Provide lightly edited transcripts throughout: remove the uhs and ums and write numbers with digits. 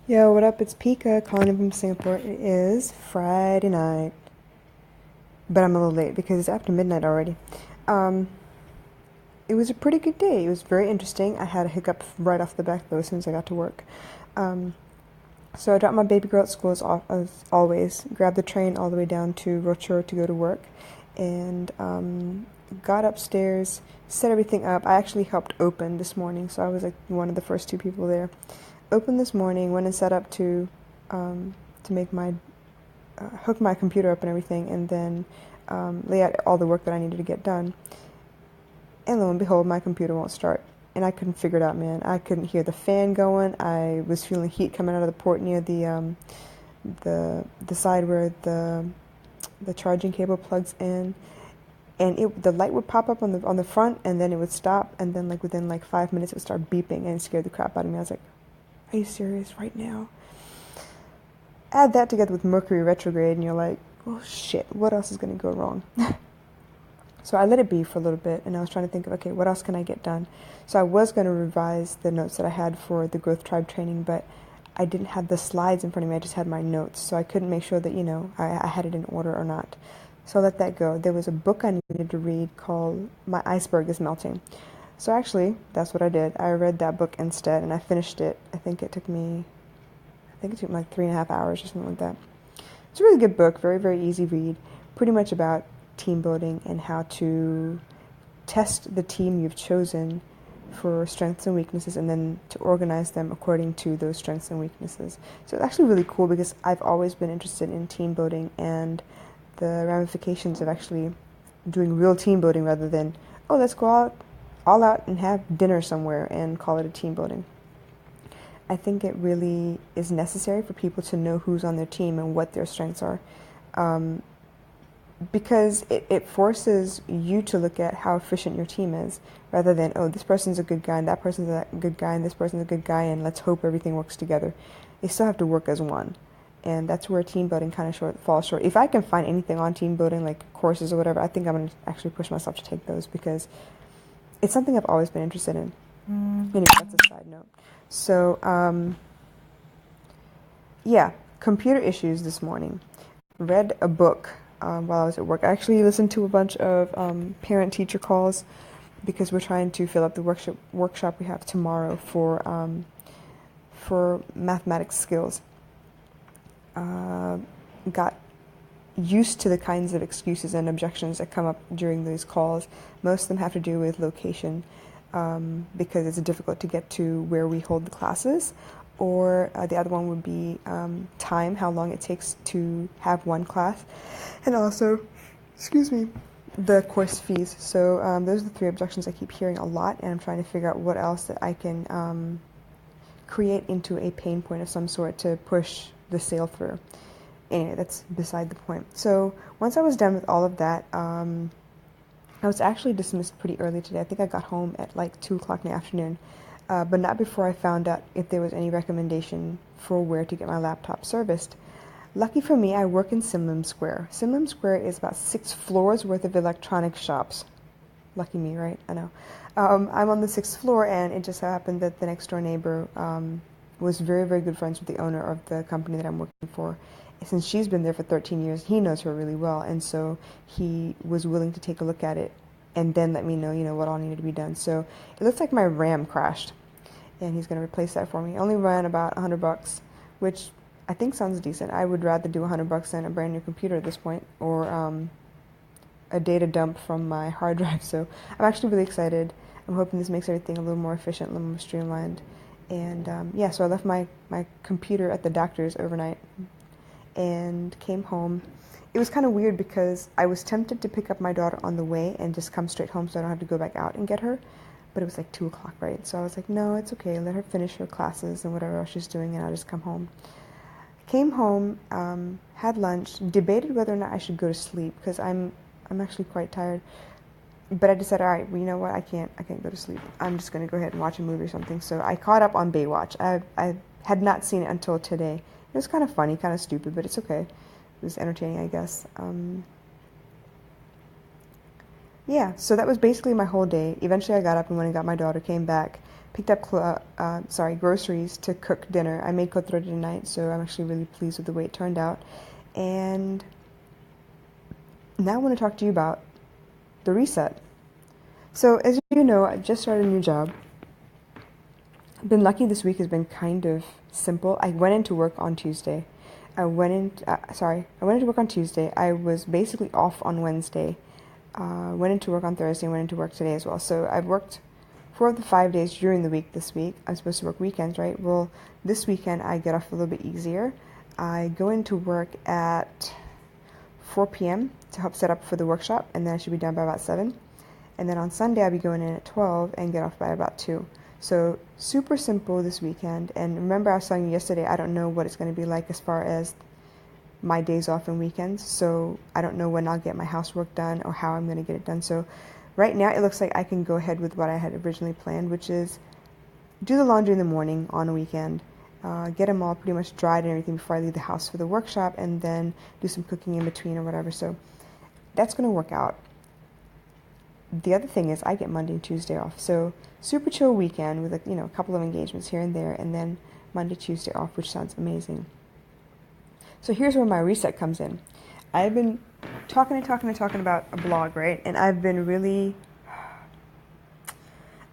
Yo, what up? It's Pika calling in from Singapore. It is Friday night, but I'm a little late because it's after midnight already. Um, it was a pretty good day. It was very interesting. I had a hiccup right off the bat though as soon as I got to work. Um, so I dropped my baby girl at school as always, grabbed the train all the way down to Rochor to go to work, and got upstairs, set everything up. I actually helped open this morning, so I was like one of the first two people there. Opened this morning, went and set up to make my hook my computer up and everything, and then lay out all the work that I needed to get done. And lo and behold, my computer won't start. And I couldn't figure it out, man. I couldn't hear the fan going. I was feeling heat coming out of the port near the side where the charging cable plugs in. And the light would pop up on the front, and then it would stop, and then like within like 5 minutes it would start beeping, and it scared the crap out of me. I was like, "Are you serious right now?" Add that together with Mercury retrograde, and you're like, "Oh shit, what else is going to go wrong?" So I let it be for a little bit, and I was trying to think of, okay, what else can I get done? So I was going to revise the notes that I had for the Growth Tribe training, but I didn't have the slides in front of me. I just had my notes, so I couldn't make sure that, I had it in order or not. So I let that go. There was a book I needed to read called My Iceberg is Melting. So actually, that's what I did. I read that book instead, and I finished it. I think it took me like 3.5 hours or something like that. It's a really good book, very, very easy read, pretty much about team building and how to test the team you've chosen for strengths and weaknesses, and then to organize them according to those strengths and weaknesses. So it's actually really cool because I've always been interested in team building and the ramifications of actually doing real team building rather than, oh, let's go out all out and have dinner somewhere and call it a team building. I think it really is necessary for people to know who's on their team and what their strengths are. Um, because it forces you to look at how efficient your team is rather than, oh, this person's a good guy and that person's a good guy and this person's a good guy and let's hope everything works together. They still have to work as one. And that's where team building kind of falls short. If I can find anything on team building, like courses or whatever, I think I'm going to actually push myself to take those because it's something I've always been interested in. Anyway, that's a side note. So, yeah, computer issues this morning. Read a book while I was at work. I actually listened to a bunch of parent-teacher calls because we're trying to fill up the workshop we have tomorrow for mathematics skills. Got used to the kinds of excuses and objections that come up during these calls. Most of them have to do with location, because it's difficult to get to where we hold the classes. Or the other one would be time, how long it takes to have one class. And also, excuse me, the course fees. So those are the three objections I keep hearing a lot, and I'm trying to figure out what else that I can create into a pain point of some sort to push the sale through. Anyway, that's beside the point. So once I was done with all of that, I was actually dismissed pretty early today. I think I got home at like 2 o'clock in the afternoon, but not before I found out if there was any recommendation for where to get my laptop serviced. Lucky for me, I work in Simlim Square. Simlim Square is about 6 floors worth of electronics shops. Lucky me, right? I know. I'm on the 6th floor, and it just happened that the next door neighbor was very, very good friends with the owner of the company that I'm working for. Since she's been there for 13 years, he knows her really well, and so he was willing to take a look at it and then let me know, what all needed to be done. So it looks like my RAM crashed, and he's going to replace that for me. It only ran about $100, which I think sounds decent. I would rather do $100 than a brand new computer at this point, or a data dump from my hard drive. So I'm actually really excited. I'm hoping this makes everything a little more efficient, a little more streamlined. And yeah, so I left my computer at the doctor's overnight and came home. It was kind of weird because I was tempted to pick up my daughter on the way and just come straight home so I don't have to go back out and get her. But it was like 2 o'clock, right? So I was like, no, it's okay. Let her finish her classes and whatever else she's doing, and I'll just come home. Came home, had lunch, debated whether or not I should go to sleep because I'm actually quite tired. But I decided, all right, well, you know what? I can't go to sleep. I'm just going to go ahead and watch a movie or something. So I caught up on Baywatch. I had not seen it until today. It was kind of funny, kind of stupid, but it's okay. It was entertaining, I guess. Yeah, so that was basically my whole day. Eventually I got up and went and got my daughter, came back, picked up groceries to cook dinner. I made kotrode tonight, so I'm actually really pleased with the way it turned out. And now I want to talk to you about the reset. So as you know, I just started a new job. I've been lucky. This week has been kind of simple. I went into work on Tuesday. I went into work on Tuesday. I was basically off on Wednesday. Went into work on Thursday and went into work today as well. So I've worked 4 of the 5 days during the week this week. I'm supposed to work weekends, right? Well, this weekend I get off a little bit easier. I go into work at 4 p.m. to help set up for the workshop, and then I should be done by about 7. And then on Sunday I'll be going in at 12 and get off by about 2. So super simple this weekend. And remember, I was telling you yesterday, I don't know what it's going to be like as far as my days off and weekends. So I don't know when I'll get my housework done or how I'm going to get it done. So right now it looks like I can go ahead with what I had originally planned, which is do the laundry in the morning on a weekend, get them all pretty much dried and everything before I leave the house for the workshop, and then do some cooking in between or whatever. So that's going to work out. The other thing is I get Monday and Tuesday off. So super chill weekend with a couple of engagements here and there, and then Monday, Tuesday off, which sounds amazing. So here's where my reset comes in. I've been talking about a blog, right? And I've been really,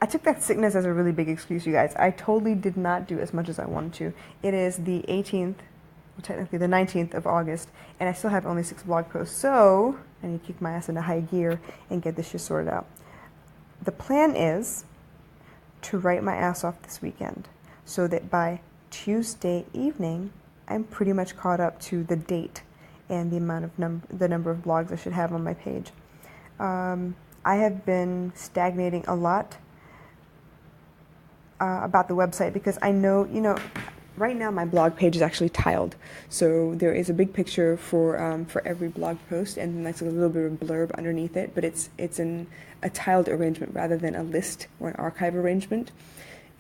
I took that sickness as a really big excuse, you guys. I totally did not do as much as I wanted to. It is the 18th, well, technically the 19th of August, and I still have only 6 blog posts. So I need to kick my ass into high gear and get this shit sorted out. The plan is to write my ass off this weekend so that by Tuesday evening, I'm pretty much caught up to the date and the amount of the number of blogs I should have on my page. I have been stagnating a lot about the website because I know, right now my blog page is actually tiled. So there is a big picture for every blog post, and then that's a little bit of a blurb underneath it, but it's in a tiled arrangement rather than a list or an archive arrangement.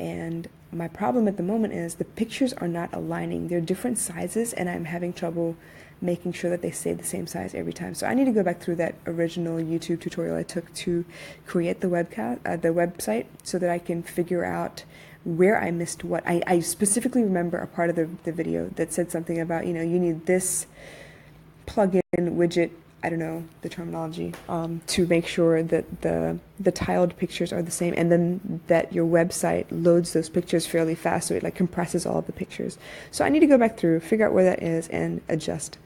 And my problem at the moment is the pictures are not aligning. They're different sizes, and I'm having trouble making sure that they stay the same size every time. So I need to go back through that original YouTube tutorial I took to create the website so that I can figure out where I missed what. I specifically remember a part of the video that said something about, you need this plugin, widget, I don't know the terminology, to make sure that the tiled pictures are the same, and then that your website loads those pictures fairly fast, so it compresses all of the pictures. So I need to go back through, figure out where that is, and adjust.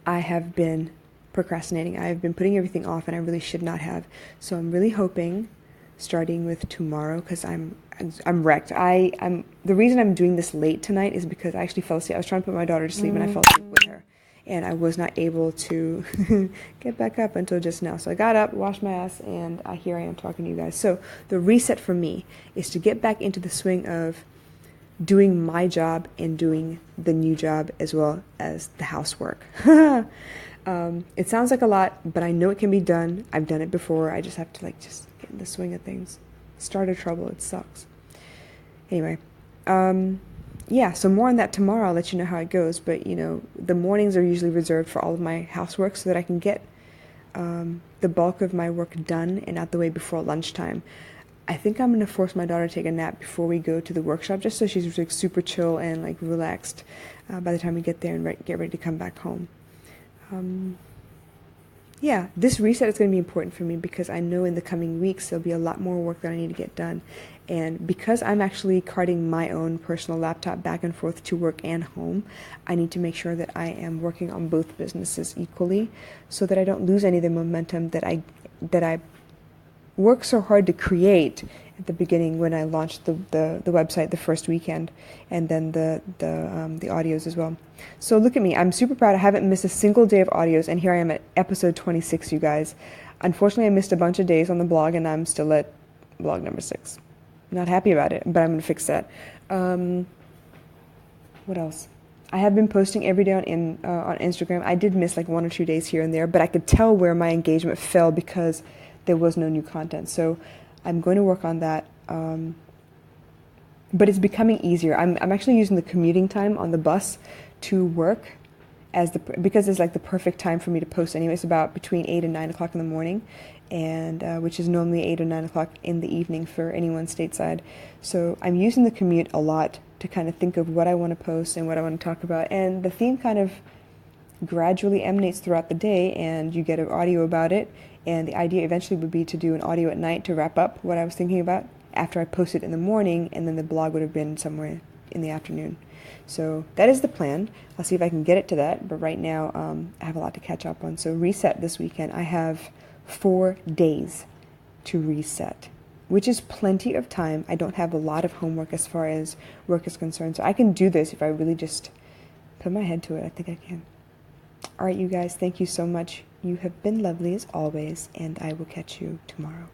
I have been procrastinating. I have been putting everything off, and I really should not have. So I'm really hoping, starting with tomorrow, because I'm wrecked. The reason I'm doing this late tonight is because I actually fell asleep. I was trying to put my daughter to sleep, and I fell asleep with her. And I was not able to get back up until just now. So I got up, washed my ass, and here I am talking to you guys. So the reset for me is to get back into the swing of doing my job and doing the new job as well as the housework. It sounds like a lot, but I know it can be done. I've done it before. I just have to just get in the swing of things. Start a trouble. It sucks. Anyway, so more on that tomorrow. I'll let you know how it goes. But, the mornings are usually reserved for all of my housework so that I can get the bulk of my work done and out the way before lunchtime. I think I'm going to force my daughter to take a nap before we go to the workshop, just so she's super chill and relaxed by the time we get there and get ready to come back home. This reset is going to be important for me because I know in the coming weeks there'll be a lot more work that I need to get done. And because I'm actually carting my own personal laptop back and forth to work and home, I need to make sure that I am working on both businesses equally so that I don't lose any of the momentum that I worked so hard to create at the beginning when I launched the website the first weekend, and then the audios as well. So look at me. I'm super proud. I haven't missed a single day of audios, and here I am at episode 26, you guys. Unfortunately, I missed a bunch of days on the blog, and I'm still at blog number 6. Not happy about it, but I'm going to fix that. What else? I have been posting every day on Instagram. I did miss 1 or 2 days here and there, but I could tell where my engagement fell because there was no new content. So I'm going to work on that. But it's becoming easier. I'm actually using the commuting time on the bus to work because it's like the perfect time for me to post anyway. It's about between 8 and 9 o'clock in the morning, and which is normally 8 or 9 o'clock in the evening for anyone stateside. So I'm using the commute a lot to kind of think of what I want to post and what I want to talk about. And the theme kind of gradually emanates throughout the day, and you get an audio about it. And the idea eventually would be to do an audio at night to wrap up what I was thinking about after I post it in the morning, and then the blog would have been somewhere in the afternoon. So that is the plan. I'll see if I can get it to that, but right now I have a lot to catch up on. So reset this weekend. I have 4 days to reset, which is plenty of time. I don't have a lot of homework as far as work is concerned, so I can do this if I really just put my head to it. I think I can. All right, you guys, thank you so much. You have been lovely as always, and I will catch you tomorrow.